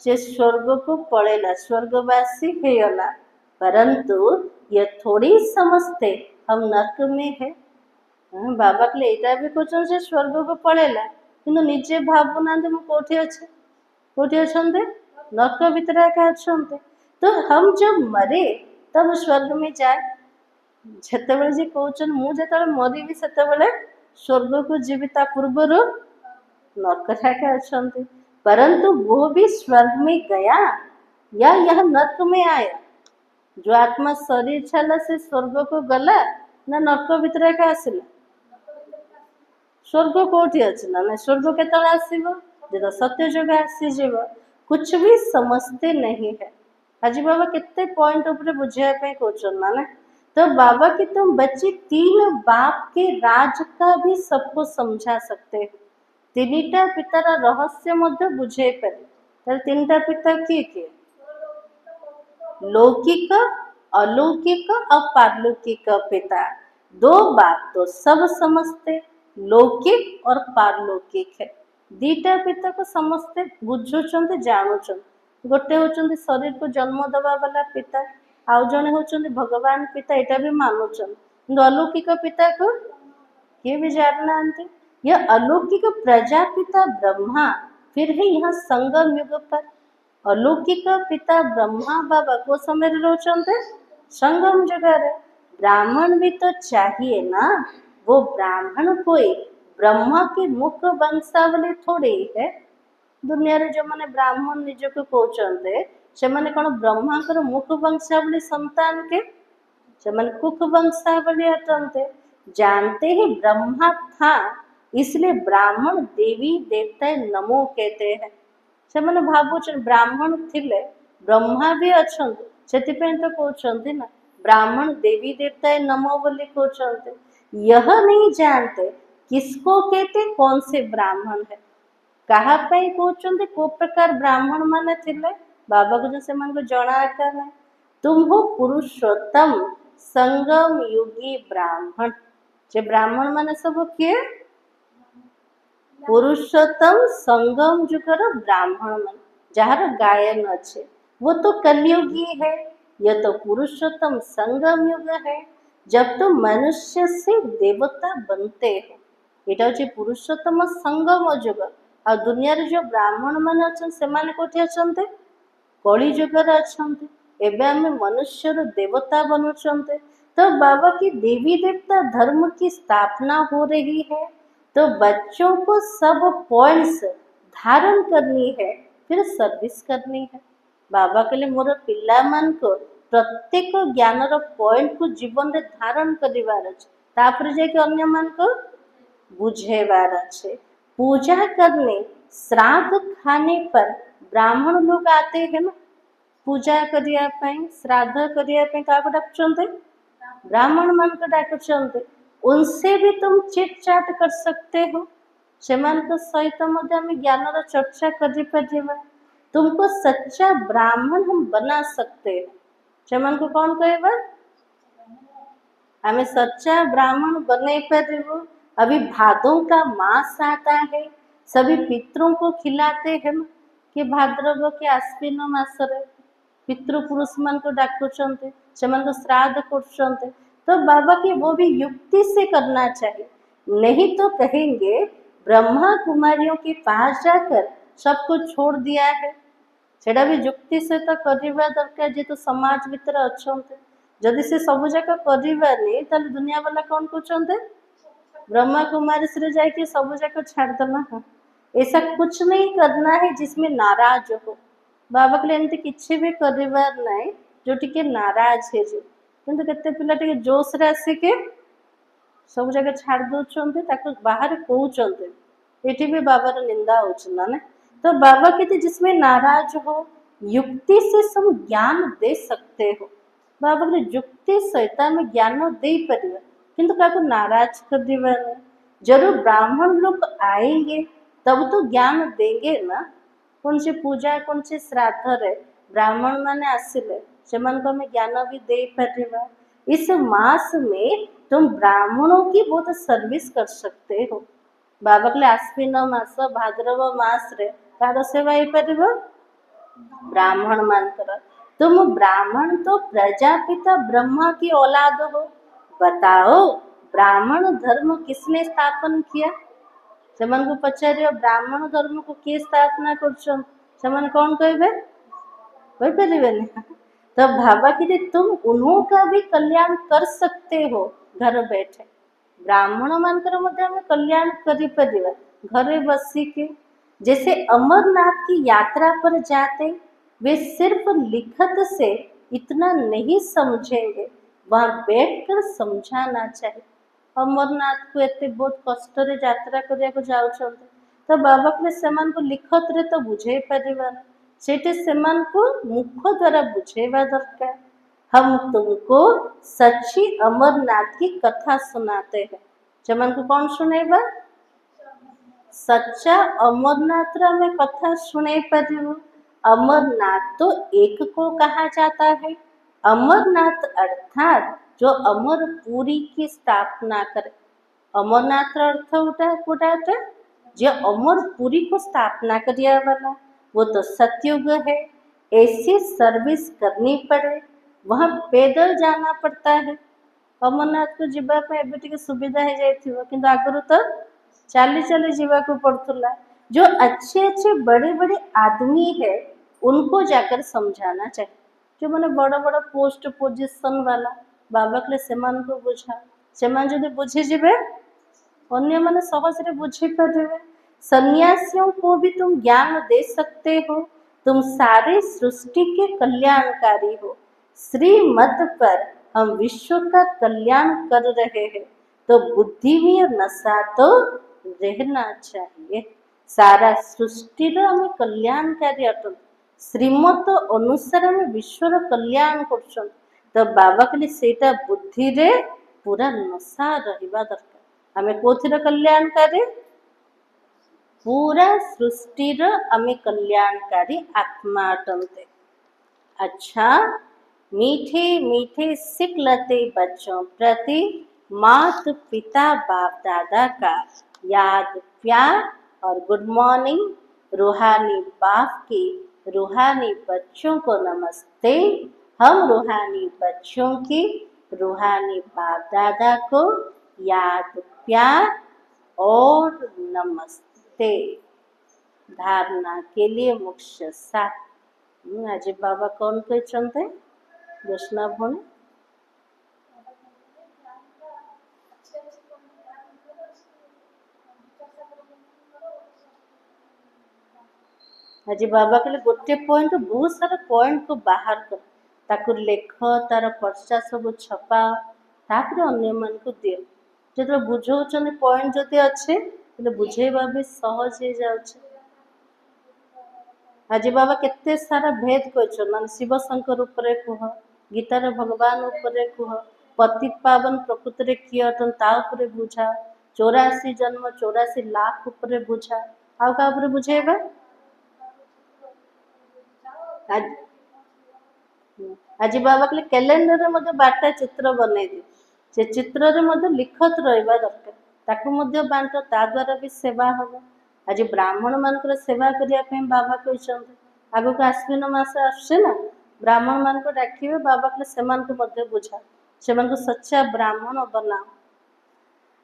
से स्वर्ग को पड़ेला, स्वर्गवासी हेला। परंतु ये थोड़ी समझते हम नरक में है। बाबा के लिए भी कहते से स्वर्ग को पड़ेला, किंतु निजे भावना मु कोठी अच्छे कोठी अच्छे नरक भीतर एका अच्छे। तो हम जब मरे तब स्वर्ग में जाए। जेतेबेले जे कहउछन मु जेतेबेले मरिबी सेतेबेले स्वर्ग को जीवी, ता पूर्वरु नरक एका अच्छे। परंतु वो भी स्वर्ग में गया या यह नरक में आया? जो आत्मा शरीर छाला से स्वर्ग को गला ना नरक भीतर एका आसिला? स्वर्ग कोठी अछि ना ना स्वर्ग केतले आसीबो जेदा सत्य जगह आसी जेबो। कुछ भी समझते नहीं है। आज बाबा कितने पॉइंट ऊपर बुझाया पे कहउछन ना। तो बाबा की तुम बच्चे 3 बाप के राज का भी सबको समझा सकते हो। 3टा पितार रहस्य मध्य बुझे पारे। 3टा पिता किए? लौकिक, अलौकिक और पारलौकिक पिता। 2 बाप तो सब समझते, लौकिक और पारलौकिक है। 2टा पिता को समझते बुझुचंते जानुचंते। गोटे होचंते शरीर को जन्म दबा वाला पिता, आउ जने होचंते भगवान पिता, एटा भी मानुचंते। किंतु अलौकिक पिता को ये भी जानना अंते। यह अलौकिक प्रजापिता ब्रह्मा फिर है यहाँ संगम युग पर। अलौकिक पिता ब्रह्मा बाबा को समय रोचंते संगम जगह रे। ब्राह्मण भी तो चाहिए ना। वो ब्राह्मण कोई ब्रह्मा के मुख वंशावली थोड़े है। दुनिया रे जो माने ब्राह्मण निज को कहउचंते से माने कोन ब्रह्मा कर मुख वंशावली संतान के? से माने कुख वंशावली अटंते। जानते ही ब्रह्मा था, इसलिए ब्राह्मण देवी देवता नमो कहते हैं। से माने भाबुचन ब्राह्मण थिले ब्रह्मा भी अछंते, सेतिपे तो कहउचंते ना ब्राह्मण देवी देवता नमो बोली कहउचंते। यह नहीं जानते किसको कहते कौन से ब्राह्मण है, कहा पे कहउचंते को प्रकार ब्राह्मण माने थिले। बाबा को जो से मन को जणा कर है। तुम हो पुरुषोत्तम संगम युगी ब्राह्मण। जे ब्राह्मण माने सब किए? पुरुषोत्तम संगम जुगर ब्राह्मण मन जार गायन अच्छे वो तो कलयुगी है। यह तो पुरुषोत्तम संगम युग है, जब तो मनुष्य से देवता बनते हैं। एटा होची पुरुषोत्तम संगम युग। आ दुनिया रे जो ब्राह्मण मान अछन से माने कोठी अछंते? कली युग रे अछंते। एबे हमें मनुष्य रो देवता बनुचंते। तो बाबा की देवी देवता धर्म की स्थापना हो रही है। तो बच्चों को सब पॉइंट्स धारण करनी है, फिर सर्विस करनी है। बाबा कहले मोर पिला मान को प्रत्येक ज्ञान रो पॉइंट को जीवन रे धारण करिवार अछि, तापर जे कि अन्य मान को बुझेवार अछि। पूजा करने श्राद्ध खाने पर ब्राह्मण लोग आते हैं ना पूजा करिया पई, श्राद्ध करिया पई काको डाकुचंते? ब्राह्मण मान को डाकुचंते। उनसे भी तुम चिट चाट कर सकते हो। सेमानक सहित मध्य हम ज्ञान रो चर्चा करि परिबा। तुमको सच्चा ब्राह्मण हम बना सकते हैं। सेमान को कौन कहबा? हमें सच्चा ब्राह्मण बने पारिबो। अभी भादों का मास आता है, सभी पितरों को खिलाते हैं ना कि भाद्रव के आश्विन मासरे पितृपुरुष मान को डाकुचंते, सेमान को श्राद्ध करुचंते। तो बाबा की वो भी युक्ति से करना चाहिए, नहीं तो कहेंगे ब्रह्मा कुमारियों के पास जाकर सब कुछ छोड़ दिया है। सेटा भी युक्ति से तो करवा दरकार, जेहेतु समाज भितर अच्छे जदि से सब जाक करवानी ताले दुनिया वाला कौन कहते ब्रह्मा कुमारी से जाके सब जाक छाड़देना। हाँ, ऐसा कुछ नहीं करना है जिसमें नाराज हो। बाबा कहले एमती किसी भी करवार नहीं जो टिके नाराज है जो, किंतु केते पिला टिके जोश रे आसिके सब जगह छाड़ दौरान बाहर कहते, ये भी बाबार निंदा होना ना। तो बाबा कहते जिसमें नाराज हो युक्ति से सब ज्ञान दे सकते हो। बाबा कहते युक्ति सहित आम ज्ञान दे पार, किंतु क्या नाराज कर देवा। जरूर ब्राह्मण लोग आएंगे तब तो ज्ञान देंगे ना। कौन सी पूजा कौन सी श्राद्ध रे ब्राह्मण माने आसिले से ज्ञान भी दे पार। इस मास में तुम ब्राह्मणों की बहुत सर्विस कर सकते हो। बाबा कहले आश्विन मास भाद्रव मास रे तार सेवा हो पार ब्राह्मण मानकर। तुम ब्राह्मण तो प्रजापिता ब्रह्मा की औलाद हो, बताओ ब्राह्मण धर्म किसने स्थापन किया। सेमान को पचार ब्राह्मण धर्म को किए स्थापना कर कौन कहे तो बाबा कि तुम उन्हों का भी कल्याण कर सकते हो घर बैठे। ब्राह्मण मानकर कल्याण कर घरे बसिके। जैसे अमरनाथ की यात्रा पर जाते वे सिर्फ लिखत से इतना नहीं समझेंगे, वहां बैठकर समझाना चाहिए। अमरनाथ को एते बहुत कष्ट रे यात्रा करिया को जाउछन्ते तो बाबा के सेमान को लिखत रे तो बुझे परिवार सेटे सेमान को मुख द्वारा बुझेवा दरकार। हम तुमको सच्ची अमरनाथ की कथा सुनाते हैं। जमन को कौन सुनेगा सच्चा अमरनाथ रा में कथा सुने पारू। अमरनाथ तो एक को कहा जाता है। अमरनाथ अर्थात जो अमरपुरी की स्थापना करे। अमरनाथ अर्थ उठा जो अमरपुरी को स्थापना करिया वाला वो तो सतयुग है। ऐसी सर्विस करनी पड़े, वहाँ पैदल जाना पड़ता है। अमरनाथ को जीवाई सुविधा हो जाए कि आगुरी तो चाली चाली जीवाक पड़ता। जो अच्छे अच्छे बड़े बड़े आदमी है उनको जाकर समझाना चाहिए। जो मैंने बड़ बड़ पोस्ट पोजिशन वाला बाबा के सेमान को बुझा सेमान जो बुझी जीवे अन्य मैंने सहज रे बुझी पारे। सन्यासियों को भी तुम ज्ञान दे सकते हो। तुम सारे सृष्टि के कल्याणकारी हो। श्रीमत पर हम विश्व का कल्याण कर रहे हैं तो बुद्धि में नशा तो रहना चाहिए। सारा सृष्टि हमें कल्याणकारी अटन श्रीमत अनुसार हमें विश्वर कल्याण कर तो बाबा के सेटा बुद्धि रे पूरा नशा रहिबा दरकार। हमें कोथिर कल्याणकारी पूरा सृष्टिर आमे कल्याणकारी आत्मा अटंते। अच्छा मीठे मीठे सिखलते बच्चों प्रति मात पिता बाप दादा का याद प्यार और गुड मॉर्निंग। रूहानी बाप की रूहानी बच्चों को नमस्ते। हम रूहानी बच्चों की रूहानी बाप दादा को याद प्यार और नमस्ते। धारणा के लिए मुख्य साथ आज बाबा कौन कहते दोषना भोने आज बाबा कहले गोटे पॉइंट बहुत सारा पॉइंट को बाहर कर ताकू लेख तार पर्चा सब छपा तापर अन्य मान को दियो। जो बुझाऊँ पॉइंट जदि अच्छे बुझेबा भी सहज हो जाए। आज बाबा केते सारा भेद कहछन मान शिव शंकर उपरे कह गीतार भगवान उपरे कह पतित पावन प्रकृति रे किए अटन ता उपरे बुझा 84 जन्म 84 लाख उपरे बुझा आउ का उपरे बुझेबा। आज बाबा कहले कैलेंडर रे मते 12टा चित्र बनै दे से चित्र मध्य लिखत रहा दरकार ताकू मध्य बांट ता द्वारा भी सेवा हम। आज ब्राह्मण मान सेवा करने बाबा कहते आग को आश्विन मास आसे ना ब्राह्मण मान डाकिबे बाबा कहले से बुझा से सच्चा ब्राह्मण बनाओ।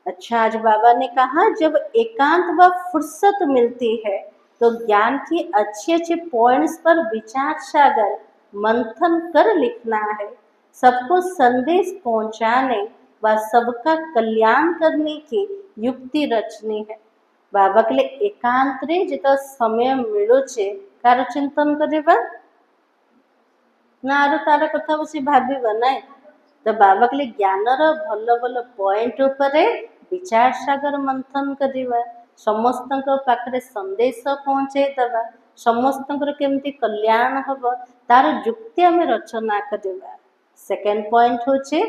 अच्छा आज बाबा ने कहा जब एकांत व फुर्सत मिलती है तो ज्ञान की अच्छे अच्छे पॉइंट्स पर विचार सागर मंथन कर लिखना है, सबको संदेश पहुंचाने व सबका कल्याण करने की युक्ति रचनी है। बाबा के लिए एकांत रे जितना समय मिलू छे कार चिंतन करवा ना आरो तार कथा बसी भाविबा ना तो बाबा के लिए ज्ञान भल भल पॉइंट उपरे विचार सागर मंथन करवा समस्त पाखरे संदेश पहुँचे दबा समस्त केमती कल्याण हम तार युक्ति आम रचना करवा। सेकेंड पॉइंट होचे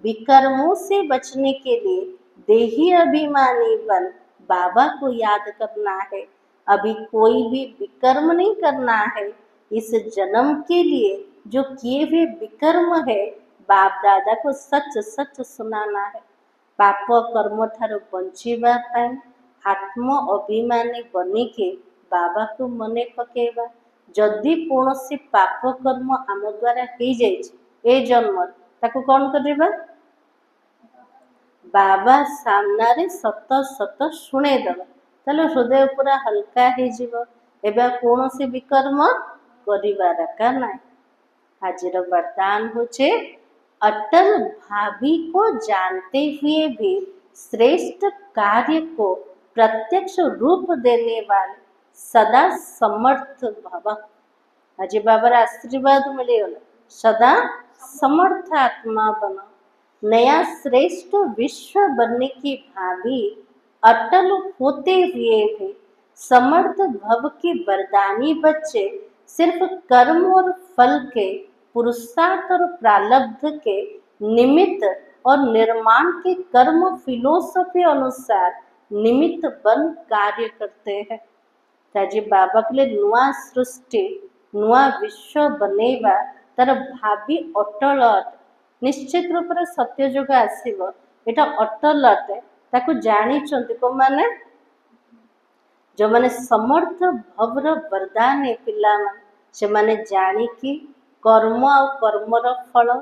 विकर्मों से बचने के लिए देही अभिमानी बन बाबा को याद करना है। अभी कोई भी विकर्म नहीं करना है। इस जन्म के लिए जो किए हुए विकर्म है बाप दादा को सच सच सुनाना है। पाप कर्म ठार बंचिबा पाई आत्म अभिमानी बनी के बाबा को मने पकेबा। जदि कौन सी पाप कर्म आम द्वारा हो जाए जन्म ताको कौन करबा बाबा सामने सत सत शुणेदबा ताले हृदय पूरा हल्का हो कौन सी विकर्म करिवार का ना। आज वरदान होचे अटल भाभी को जानते हुए भी श्रेष्ठ कार्य को प्रत्यक्ष रूप देने वाले सदा समर्थ भव। आज बाबा आशीर्वाद मिलेगा सदा समर्थ आत्मा बनो। नया श्रेष्ठ विश्व बनने की भाभी अटल होते हुए भी समर्थ भव के वरदानी बच्चे सिर्फ कर्म और फल के पुरुषार्थ और प्रारब्ध के निमित्त और निर्माण के कर्म फिलोसफी अनुसार निमित्त बन कार्य करते हैं। ताजी बाबा के लिए नुआ सृष्टि नुआ विश्व बनेवा तार भाभी अटल अटे निश्चित रूप से सत्य जुग आसव एटा अटल अटे ताकू जानी को माने जो माने समर्थ भवर वरदान पिला से माने जानिकी कर्म आ कर्मर फल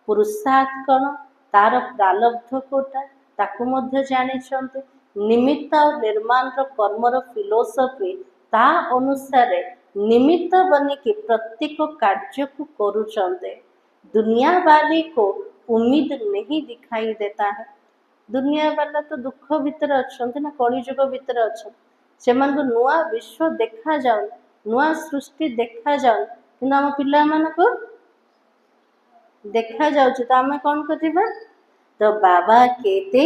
पुरुषार्थ कण तार प्रारब्ध कोटा ताकू मध्य जानिछन्ते निमित्त और निर्माण कर्मर फिलोसफी ता अनुसार निमित्त बनी के प्रत्येक कार्य को करुचंते। दुनिया वाले को उम्मीद नहीं दिखाई देता है। दुनिया वाला तो दुख भीतर अच्छा ना कलिजुग भीतर अच्छा से नुआ विश्व देखा जाऊ नुआ सृष्टि देखा जाऊ कि आम पिला को देखा जाऊँ तो आम कौन करवा तो बाबा कहते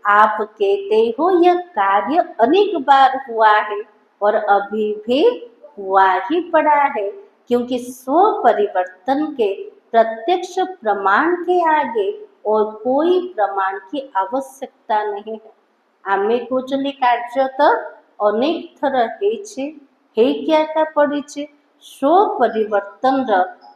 आप कहते हो यह कार्य अनेक बार हुआ है और अभी भी हुआ ही पड़ा है क्योंकि स्व परिवर्तन के प्रत्यक्ष प्रमाण के आगे और कोई प्रमाण की आवश्यकता नहीं है। आमे कहते कार्य तो अनेक थर है पड़ी स्व परिवर्तन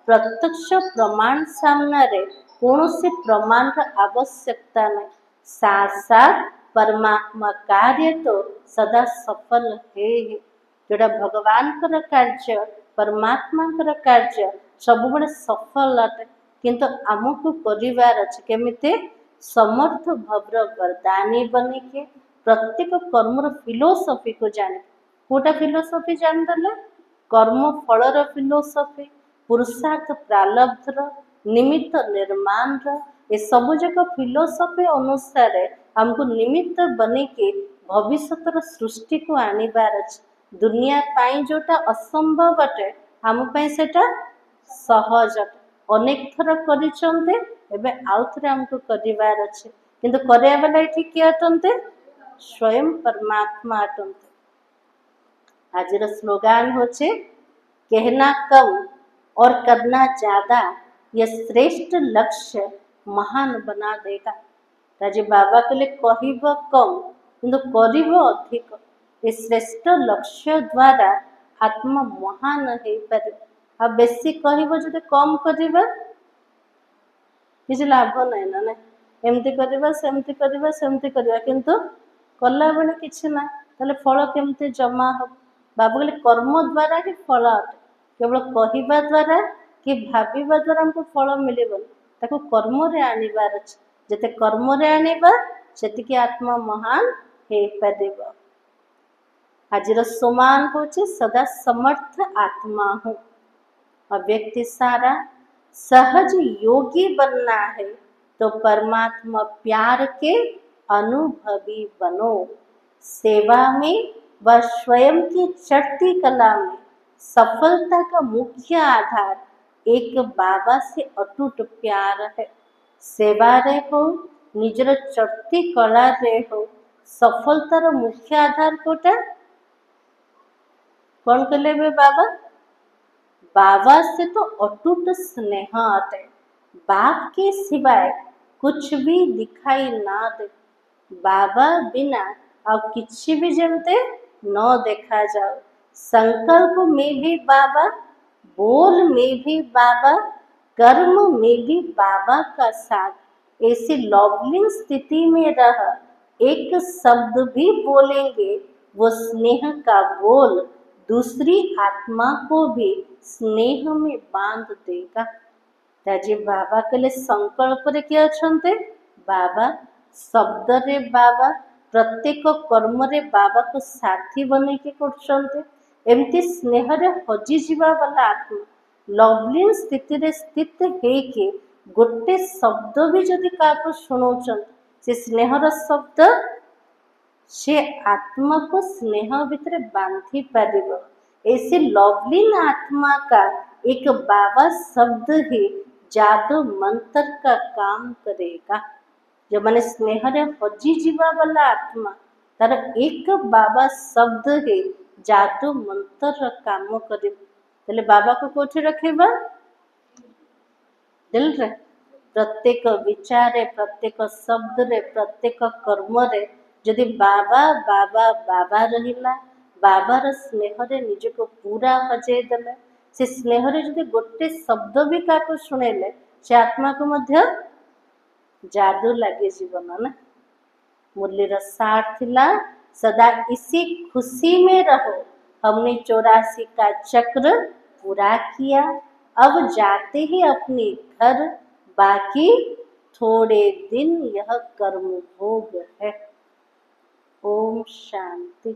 प्रत्यक्ष प्रमाण सामने कौन से प्रमाण आवश्यकता नहीं। साथ साथ परमात्मा कार्य तो सदा सफल है जोड़ा भगवान कर कार्य परमात्मा कर कार्य सब बड़े सफल अटे किंतु आमको करिवार अछि केमिते समर्थ भव्र वरदानी बनी के प्रत्येक कर्मर फिलोसफी को जाने कोटा फिलोसफी जान देले कर्म फलर फिलोसफी पुरुषार्थ प्रारब्धर निमित्त निर्माण ये सब जक फिलोसफी अनुसार हमको निमित्त बनी के भविष्य सृष्टि को आनिबार अछि। दुनिया पाई जोटा असंभव अटे हम पाई सेटा सहज अटे अनेक थर करिसंते एबे आउ थरे हमको करिवार अछि किंतु करिया वाला एठी के अटंते स्वयं परमात्मा अटंते। आजर स्लोगान होचे कहना कम और करना ज्यादा यह श्रेष्ठ लक्ष्य महान बना देगा। राजे बाबा के लिए कहब कम किंतु करिब अधिक ये श्रेष्ठ लक्ष्य द्वारा आत्मा महान हो पारे आ बेसी कहब जो कम कर किसी लाभ नहीं ना। एमती करवा सेमती करवा सेमती करवा किंतु कला बेले किछि ना ताले फल केमती जमा हो। बाबू कहले कर्म द्वारा ही फल अटे, केवल कहवा द्वारा कि भाविबा द्वारा हमको फल मिलबनी, ताको कर्म रे आनिबार अछि। जेते कर्म रे आनिबा सेतिके आत्मा महान हे परिबो। आजिर समान होचे सदा समर्थ आत्मा हूँ। और व्यक्ति सारा सहज योगी बनना है तो परमात्मा प्यार के अनुभवी बनो। सेवा में व स्वयं की चढ़ती कला में सफलता का मुख्य आधार एक बाबा से अटूट प्यार है। सेवा रे हो निजर चढ़ती कला रे हो सफलतार मुख्य आधार कोटा कौन कले बे बाबा? बाबा से तो अटूट स्नेह अटे। बाप के सिवाय कुछ भी दिखाई ना दे। बाबा बिना अब किसी भी जमते न देखा जाओ। संकल्प में भी बाबा, बोल में भी बाबा, कर्म में भी बाबा का साथ। ऐसी लवलिंग स्थिति में रह एक शब्द भी बोलेंगे वो स्नेह का बोल दूसरी आत्मा को भी स्नेह में बांध देगा। ताजी बाबा कले संकल्प रे किए अछंते बाबा, शब्द रे बाबा, प्रत्येक कर्म रे बाबा को साथी बने के करछंते। एमती स्नेह रे हजी जीवा वाला आत्मा लवली स्थिति रे स्थित हे के गोटे शब्द भी जदि काको सुनौछन से स्नेहर शब्द से आत्मा को स्नेह भितर बांधी पारिबो। ऐसे लवलीन आत्मा का एक बाबा शब्द ही जादू मंत्र का काम करेगा। जो माने स्नेह रे हजी जीवा वाला आत्मा तार एक बाबा शब्द ही जादू मंत्र काम करे। तले बाबा को कोठे रखेबा? दिल रे। प्रत्येक विचारे, प्रत्येक शब्द रे, प्रत्येक कर्म रे जदि बाबा बाबा बाबा रहिला, बाबार स्नेह रे निजको पूरा हजे देले, से स्नेह रे जदि गोटे शब्द भी काको सुनेले से आत्मा को मध्य जादू लगे जीवन ना। मुरलीर सार थिला सदा इसी खुशी में रहो, हमने 84 का चक्र पूरा किया, अब जाते ही अपने घर, बाकी थोड़े दिन यह कर्म भोग है। ओम शांति।